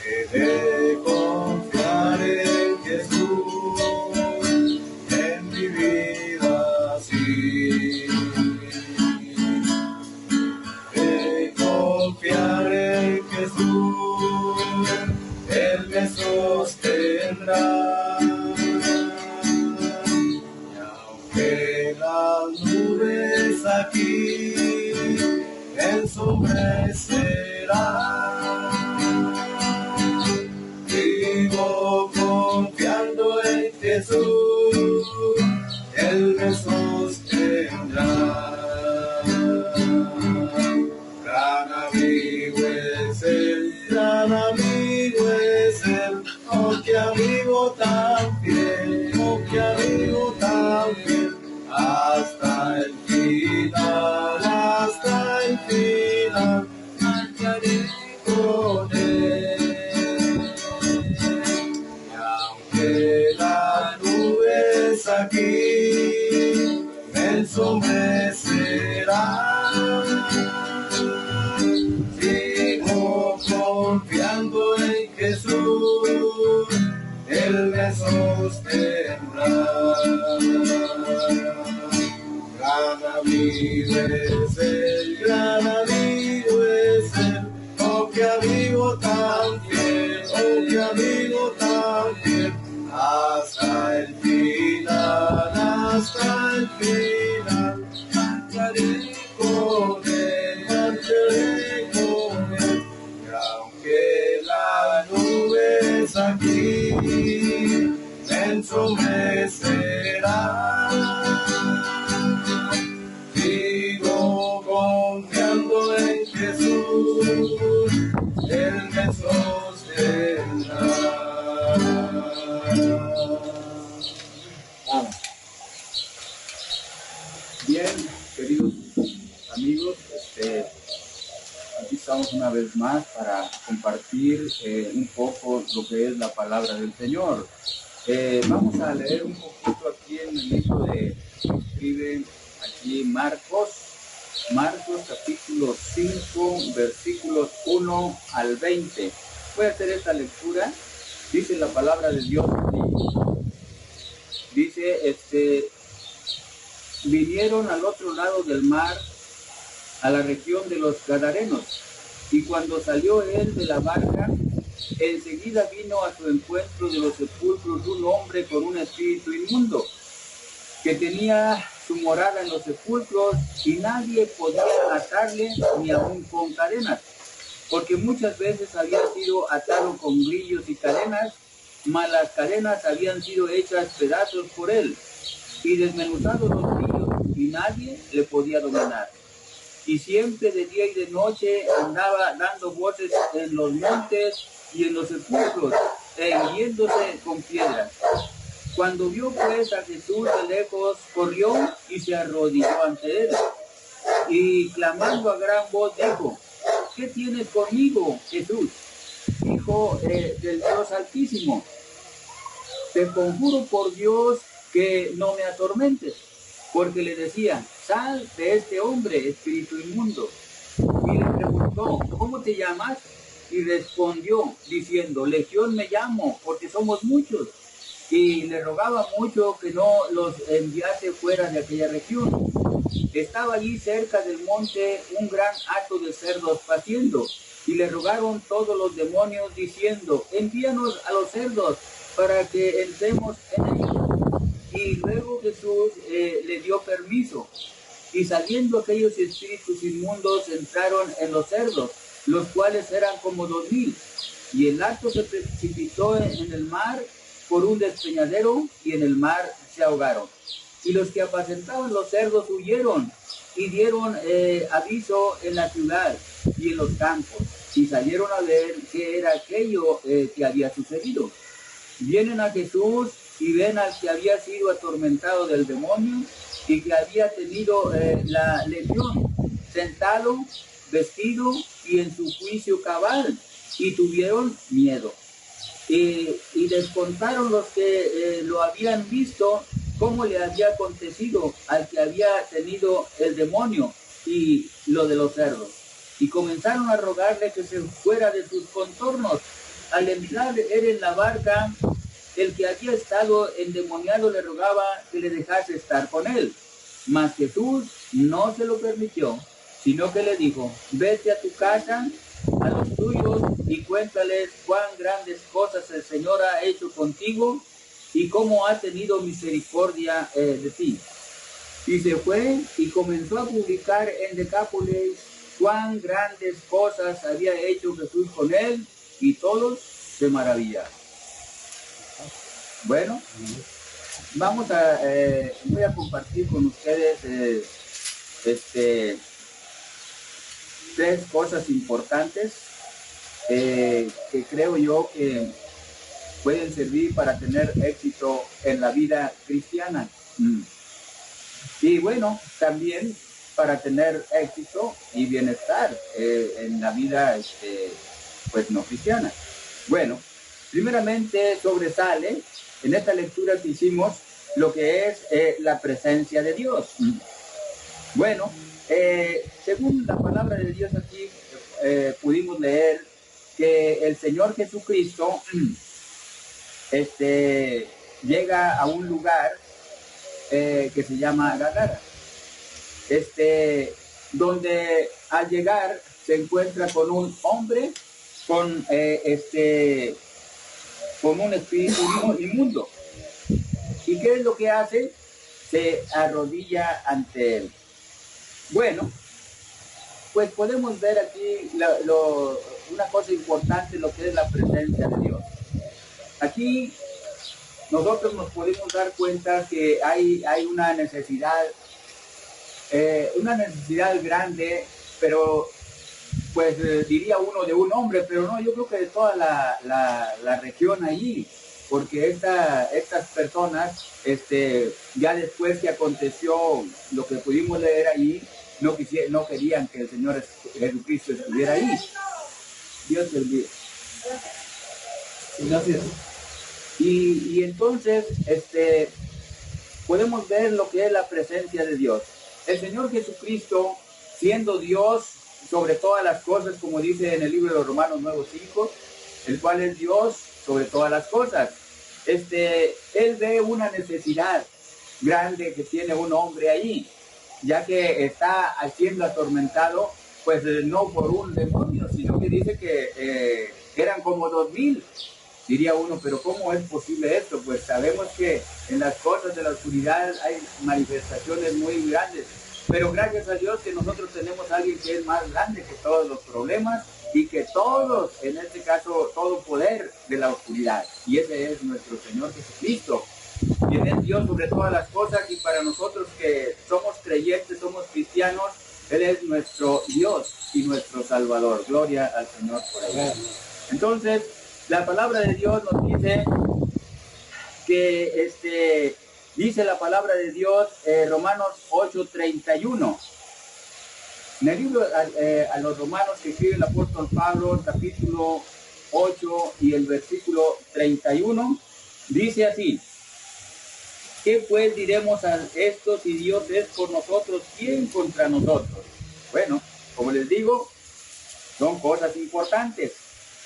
He de confiar en Jesús, en mi vida sí. He de confiar en Jesús, Él me sostendrá. Y aunque las nubes aquí me ensombrecerán, vivo confiando en Jesús, Él me sostendrá. Gran amigo es Él, gran amigo es Él, oh qué amigo tan fiel, oh qué amigo tan fiel, hasta el final, hasta el final, marcharé con Él. Y aunque las nubes aquí me ensombrecerán, sigo confiando en Jesús, Él me sostendrá. Gran amigo es Él, gran amigo es Él, oh qué amigo tan fiel, oh qué amigo tan fiel, hasta el final, hasta el final, marcharé con Él, marcharé con Él. Y aunque las nubes aquí me ensombrecerán, sigo confiando en Jesús, Él me sostendrá. Bien, queridos amigos, aquí estamos una vez más para compartir un poco lo que es la palabra del Señor. Vamos a leer un poquito aquí en el libro de, escribe aquí Marcos capítulo 5, versículos 1 al 20. Voy a hacer esta lectura. Dice la palabra de Dios así. Dice, vinieron al otro lado del mar, a la región de los Gadarenos, y cuando salió él de la barca, enseguida vino a su encuentro de los sepulcros un hombre con un espíritu inmundo, que tenía su morada en los sepulcros, y nadie podía atarle ni aun con cadenas, porque muchas veces había sido atado con grillos y cadenas, mas las cadenas habían sido hechas pedazos por él, y desmenuzados los grillos, y nadie le podía dominar. Y siempre de día y de noche andaba dando voces en los montes y en los sepulcros, e hiriéndose con piedras. Cuando vio pues a Jesús de lejos, corrió y se arrodilló ante él, y clamando a gran voz dijo: ¿qué tienes conmigo, Jesús, Hijo del Dios Altísimo? Te conjuro por Dios que no me atormentes. Porque le decía: sal de este hombre, espíritu inmundo. Y le preguntó: ¿cómo te llamas? Y respondió diciendo: Legión me llamo, porque somos muchos. Y le rogaba mucho que no los enviase fuera de aquella región. Estaba allí cerca del monte un gran hato de cerdos paciendo, y le rogaron todos los demonios diciendo: envíanos a los cerdos para que entremos en ellos. Y luego Jesús le dio permiso, y saliendo aquellos espíritus inmundos entraron en los cerdos, los cuales eran como 2000, y el hato se precipitó en el mar por un despeñadero, y en el mar se ahogaron. Y los que apacentaban los cerdos huyeron, y dieron aviso en la ciudad y en los campos, y salieron a ver qué era aquello que había sucedido. Vienen a Jesús y ven al que había sido atormentado del demonio y que había tenido la legión, sentado, vestido y en su juicio cabal, y tuvieron miedo. Y les contaron los que lo habían visto cómo le había acontecido al que había tenido el demonio y lo de los cerdos. Y comenzaron a rogarle que se fuera de sus contornos, al entrar él en la barca, el que había estado endemoniado le rogaba que le dejase estar con él. Mas Jesús no se lo permitió, sino que le dijo, vete a tu casa, a los tuyos, y cuéntales cuán grandes cosas el Señor ha hecho contigo y cómo ha tenido misericordia de ti. Y se fue y comenzó a publicar en Decápolis cuán grandes cosas había hecho Jesús con él, y todos se maravillaron. Bueno, voy a compartir con ustedes tres cosas importantes que creo yo que pueden servir para tener éxito en la vida cristiana. Y bueno, también para tener éxito y bienestar en la vida pues no cristiana. Bueno, primeramente sobresale en esta lectura que hicimos lo que es la presencia de Dios. Bueno, según la palabra de Dios aquí pudimos leer que el Señor Jesucristo llega a un lugar que se llama Gadara, donde al llegar se encuentra con un hombre con un espíritu inmundo. ¿Y qué es lo que hace? Se arrodilla ante él. Bueno, pues podemos ver aquí una cosa importante, lo que es la presencia de Dios. Aquí nosotros nos podemos dar cuenta que hay una necesidad grande, pero pues diría uno de un hombre, pero no, yo creo que de toda la región allí, porque estas personas, ya después que aconteció lo que pudimos leer allí, no querían que el Señor Jesucristo estuviera ahí. Dios te bendiga. Gracias. Y entonces, podemos ver lo que es la presencia de Dios. El Señor Jesucristo, siendo Dios sobre todas las cosas, como dice en el libro de los Romanos 9:5, el cual es Dios sobre todas las cosas. Él ve una necesidad grande que tiene un hombre ahí, ya que está siendo atormentado, pues no por un demonio, sino que dice que eran como 2000. Diría uno, pero ¿cómo es posible esto? Pues sabemos que en las cosas de la oscuridad hay manifestaciones muy grandes, pero gracias a Dios que nosotros tenemos a alguien que es más grande que todos los problemas y que todos, en este caso, todo poder de la oscuridad. Y ese es nuestro Señor Jesucristo, quien es Dios sobre todas las cosas, y para nosotros que somos creyentes, somos cristianos, Él es nuestro Dios y nuestro Salvador. Gloria al Señor por ello. Entonces, la palabra de Dios nos dice que dice la palabra de Dios, Romanos 8:31. En el libro a los Romanos que escribe el apóstol Pablo, capítulo 8 y el versículo 31, dice así: ¿qué pues diremos a esto? Si Dios es por nosotros, ¿quién contra nosotros? Bueno, como les digo, son cosas importantes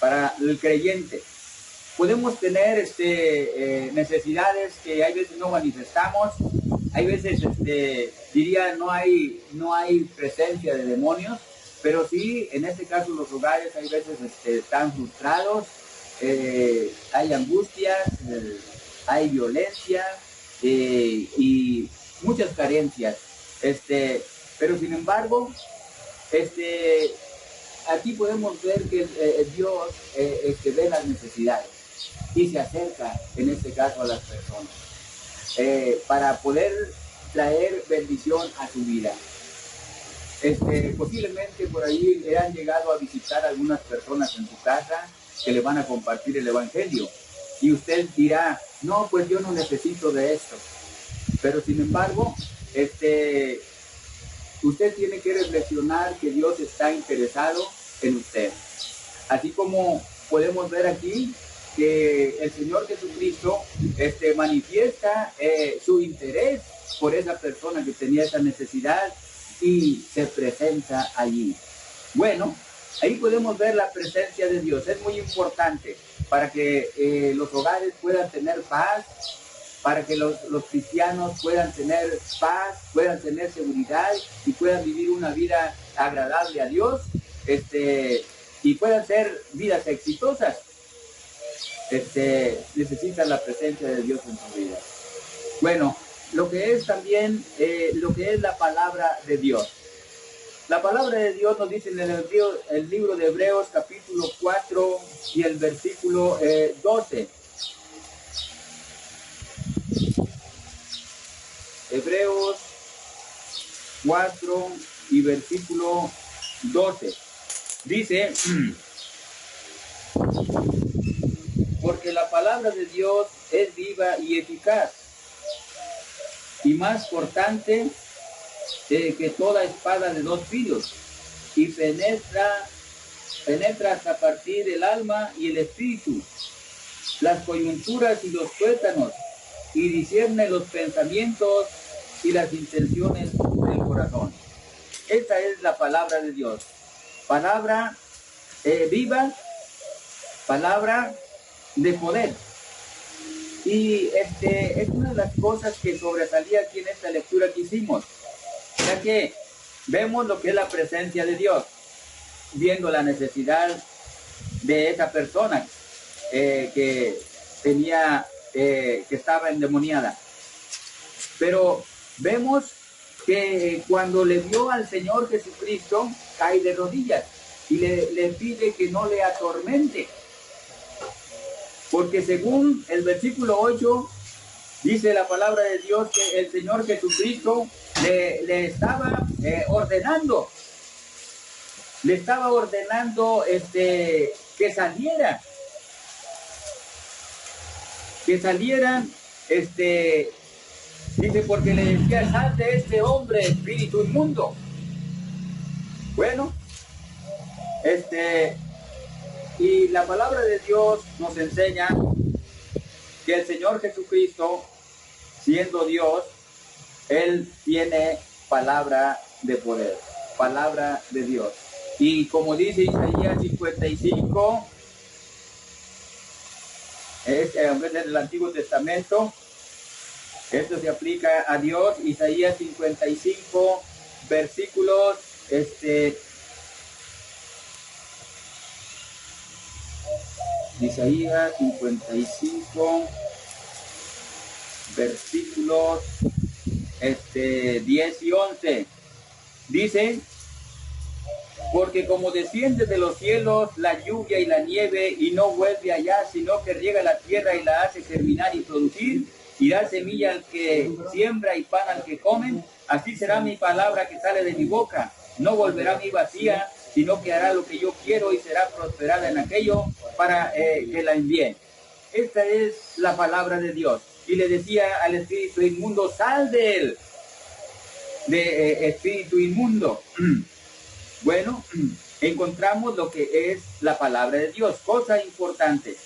para el creyente. Podemos tener necesidades que hay veces no manifestamos, hay veces diría no hay presencia de demonios, pero sí, en este caso los hogares hay veces están frustrados, hay angustias, hay violencia y muchas carencias, pero sin embargo, aquí podemos ver que Dios ve las necesidades y se acerca, en este caso, a las personas para poder traer bendición a su vida. Posiblemente por ahí le han llegado a visitar algunas personas en su casa que le van a compartir el Evangelio. Y usted dirá, no, pues yo no necesito de esto. Pero sin embargo, usted tiene que reflexionar que Dios está interesado en usted. Así como podemos ver aquí que el Señor Jesucristo manifiesta su interés por esa persona que tenía esa necesidad y se presenta allí. Bueno, Ahí podemos ver la presencia de Dios. Es muy importante para que los hogares puedan tener paz, para que los cristianos puedan tener paz, puedan tener seguridad y puedan vivir una vida agradable a Dios, y puedan ser vidas exitosas. Necesitan la presencia de Dios en su vida. Bueno, lo que es también, lo que es la palabra de Dios. La palabra de Dios nos dice en el libro de Hebreos capítulo 4 y el versículo 12. Hebreos 4 y versículo 12. Dice, porque la palabra de Dios es viva y eficaz y más cortante que toda espada de dos filos, y penetra hasta partir el alma y el espíritu, las coyunturas y los tuétanos, y discierne los pensamientos y las intenciones del corazón. Esta es la palabra de Dios. Palabra viva, palabra de poder. Y es una de las cosas que sobresalía aquí en esta lectura que hicimos, ya que vemos lo que es la presencia de Dios, viendo la necesidad de esa persona que tenía, que estaba endemoniada. Pero vemos que cuando le vio al Señor Jesucristo, cae de rodillas y le pide que no le atormente. Porque según el versículo 8, dice la palabra de Dios que el Señor Jesucristo le estaba ordenando. Le estaba ordenando que saliera. Que salieran, dice, porque le decía, sal de este hombre, espíritu inmundo. Bueno, y la palabra de Dios nos enseña que el Señor Jesucristo, siendo Dios, Él tiene palabra de poder, palabra de Dios. Y como dice Isaías 55, es el Antiguo Testamento, esto se aplica a Dios. Isaías 55, versículos, Isaías 55, versículos 10 y 11. Dice, porque como desciende de los cielos la lluvia y la nieve y no vuelve allá, sino que riega la tierra y la hace germinar y producir, y da semilla al que siembra y pan al que comen, así será mi palabra que sale de mi boca. No volverá a mí vacía, sino que hará lo que yo quiero y será prosperada en aquello para que la envíe. Esta es la palabra de Dios. Y le decía al espíritu inmundo, sal de él, de espíritu inmundo. Bueno, encontramos lo que es la palabra de Dios, cosa importante.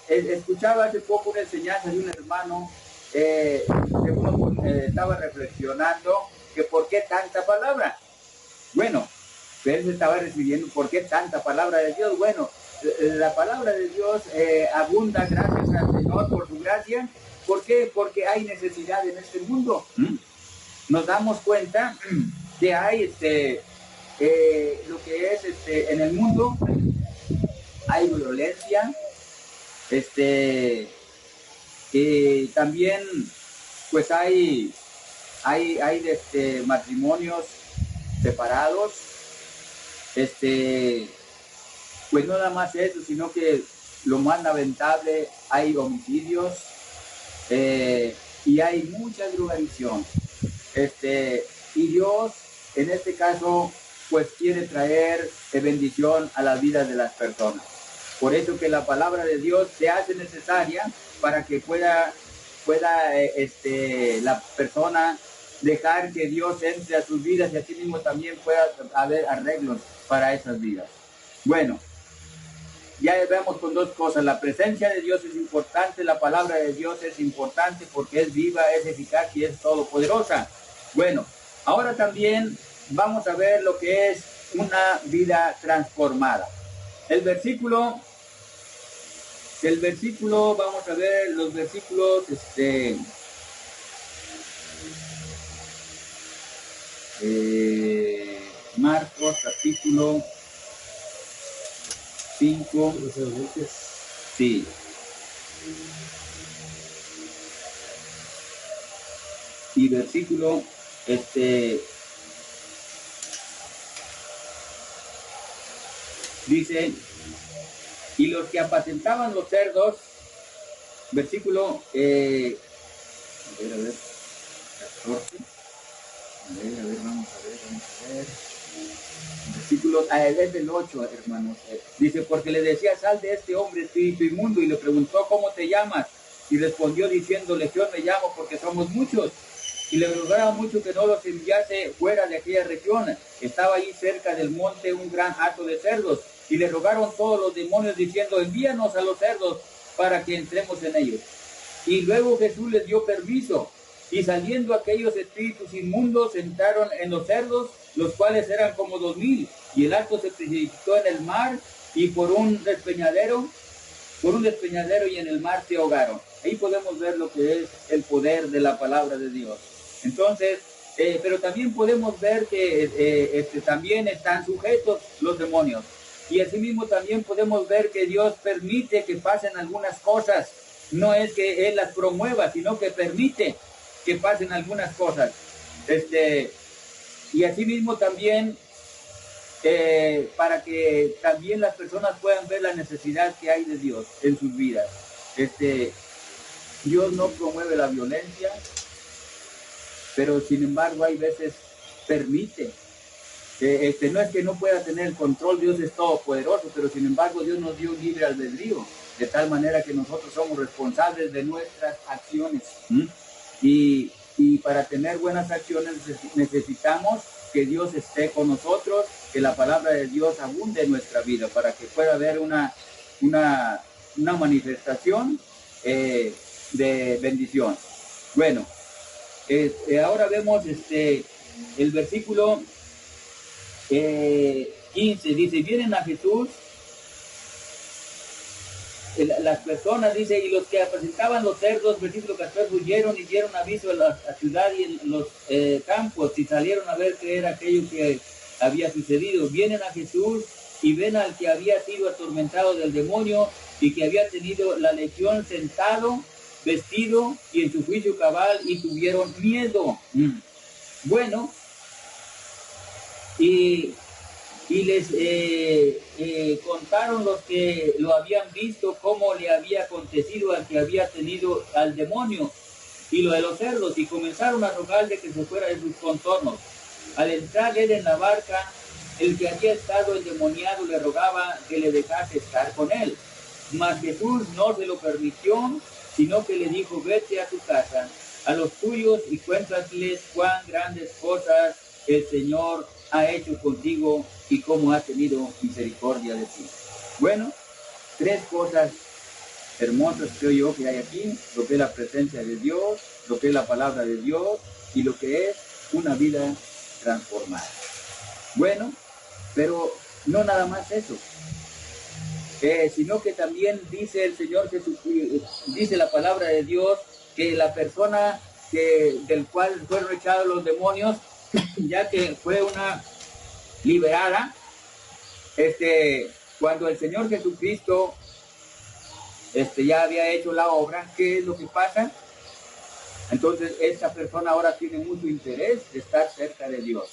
Escuchaba hace poco una enseñanza de un hermano que uno estaba reflexionando que por qué tanta palabra. Bueno, él se estaba refiriendo por qué tanta palabra de Dios. Bueno, la palabra de Dios abunda, gracias al Señor por su gracia. ¿Por qué? Porque hay necesidad en este mundo. Nos damos cuenta que hay lo que es en el mundo, hay violencia, también pues hay matrimonios separados, pues no nada más eso, sino que lo más lamentable, hay homicidios, y hay mucha drogadicción, y Dios en este caso pues quiere traer bendición a la vida de las personas. Por eso que la palabra de Dios se hace necesaria para que pueda la persona dejar que Dios entre a sus vidas y así mismo también pueda haber arreglos para esas vidas. Bueno, ya vemos con dos cosas. La presencia de Dios es importante, la palabra de Dios es importante porque es viva, es eficaz y es todopoderosa. Bueno, ahora también vamos a ver lo que es una vida transformada. El versículo, vamos a ver los versículos, Marcos capítulo 5, sí. Y versículo, dice, y los que apacentaban los cerdos, versículo, a ver, 14, vamos a ver. Versículo, desde el 8, hermanos. Dice, porque le decía, sal de este hombre espíritu inmundo, y le preguntó, ¿cómo te llamas? Y respondió diciendo, Legión me llamo, porque somos muchos. Y le rogaba mucho que no los enviase fuera de aquella región. Estaba ahí cerca del monte un gran hato de cerdos. Y le rogaron todos los demonios diciendo, envíanos a los cerdos para que entremos en ellos. Y luego Jesús les dio permiso. Y saliendo aquellos espíritus inmundos entraron en los cerdos, los cuales eran como 2000. Y el hato se precipitó en el mar y por un despeñadero y en el mar se ahogaron. Ahí podemos ver lo que es el poder de la palabra de Dios. Entonces, pero también podemos ver que también están sujetos los demonios. Y asimismo también podemos ver que Dios permite que pasen algunas cosas. No es que Él las promueva, sino que permite que pasen algunas cosas. Y asimismo también para que también las personas puedan ver la necesidad que hay de Dios en sus vidas. Dios no promueve la violencia, pero sin embargo hay veces permite. No es que no pueda tener el control, Dios es todopoderoso, pero sin embargo Dios nos dio libre albedrío, de tal manera que nosotros somos responsables de nuestras acciones. Y para tener buenas acciones necesitamos que Dios esté con nosotros, que la palabra de Dios abunde en nuestra vida, para que pueda haber una manifestación de bendición. Bueno, ahora vemos el versículo 15, dice, vienen a Jesús las personas, dice, y los que apacentaban los cerdos, versículo 14, huyeron y dieron aviso a la ciudad y en los campos, y salieron a ver qué era aquello que había sucedido. Vienen a Jesús y ven al que había sido atormentado del demonio y que había tenido la legión sentado, vestido y en su juicio cabal, y tuvieron miedo. Bueno, y les contaron los que lo habían visto cómo le había acontecido al que había tenido al demonio y lo de los cerdos, y comenzaron a rogarle que se fuera de sus contornos. Al entrar él en la barca, el que había estado endemoniado le rogaba que le dejase estar con él. Mas Jesús no se lo permitió, sino que le dijo, vete a tu casa, a los tuyos, y cuéntales cuán grandes cosas el Señor ha hecho contigo y cómo ha tenido misericordia de ti. Bueno, tres cosas hermosas creo yo que hay aquí: lo que es la presencia de Dios, lo que es la palabra de Dios y lo que es una vida transformada. Bueno, pero no nada más eso, sino que también dice el Señor Jesucristo, dice la palabra de Dios, que la persona del cual fueron echados los demonios, ya que fue una liberada, cuando el Señor Jesucristo ya había hecho la obra, ¿qué es lo que pasa? Entonces esta persona ahora tiene mucho interés de estar cerca de Dios,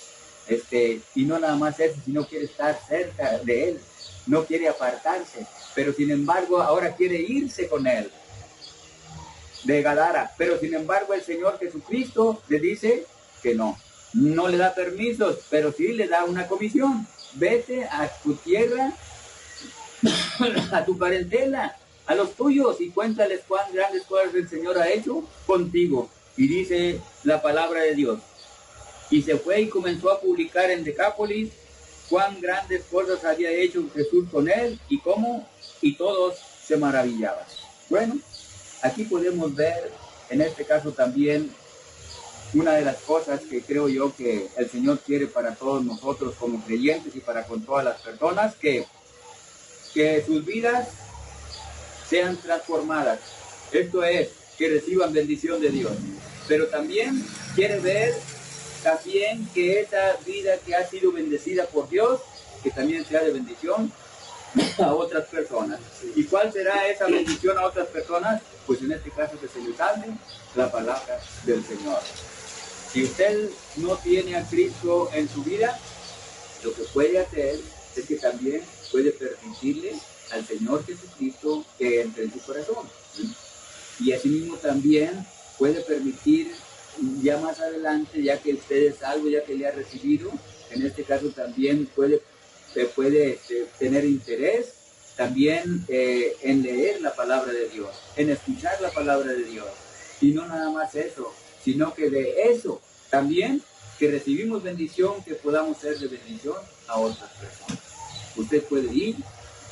y no nada más eso, sino quiere estar cerca de Él, no quiere apartarse, pero sin embargo ahora quiere irse con Él de Gadara, pero sin embargo el Señor Jesucristo le dice que no le da permisos, pero sí le da una comisión: vete a tu tierra, a tu parentela, a los tuyos, y cuéntales cuán grandes cosas el Señor ha hecho contigo. Y dice la palabra de Dios, y se fue y comenzó a publicar en Decápolis cuán grandes cosas había hecho Jesús con él y cómo, y todos se maravillaban. Bueno, aquí podemos ver en este caso también una de las cosas que creo yo que el Señor quiere para todos nosotros como creyentes y para con todas las personas, que sus vidas sean transformadas. Esto es, que reciban bendición de Dios. Pero también quiere ver también que esa vida que ha sido bendecida por Dios, que también sea de bendición a otras personas. ¿Y cuál será esa bendición a otras personas? Pues en este caso que se les hable la palabra del Señor. Si usted no tiene a Cristo en su vida, lo que puede hacer es que también puede permitirle al Señor Jesucristo que entre en su corazón. ¿Sí? Y asimismo también puede permitir ya más adelante, ya que usted es salvo, ya que le ha recibido, en este caso también puede tener interés también en leer la palabra de Dios, en escuchar la palabra de Dios. Y no nada más eso, sino que de eso también que recibimos bendición, que podamos ser de bendición a otras personas. Usted puede ir,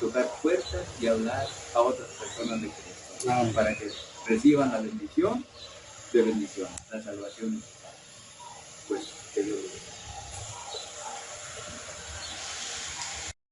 tocar puertas y hablar a otras personas de Cristo, para que reciban la bendición de bendición, la salvación. Pues que Dios lo bendiga.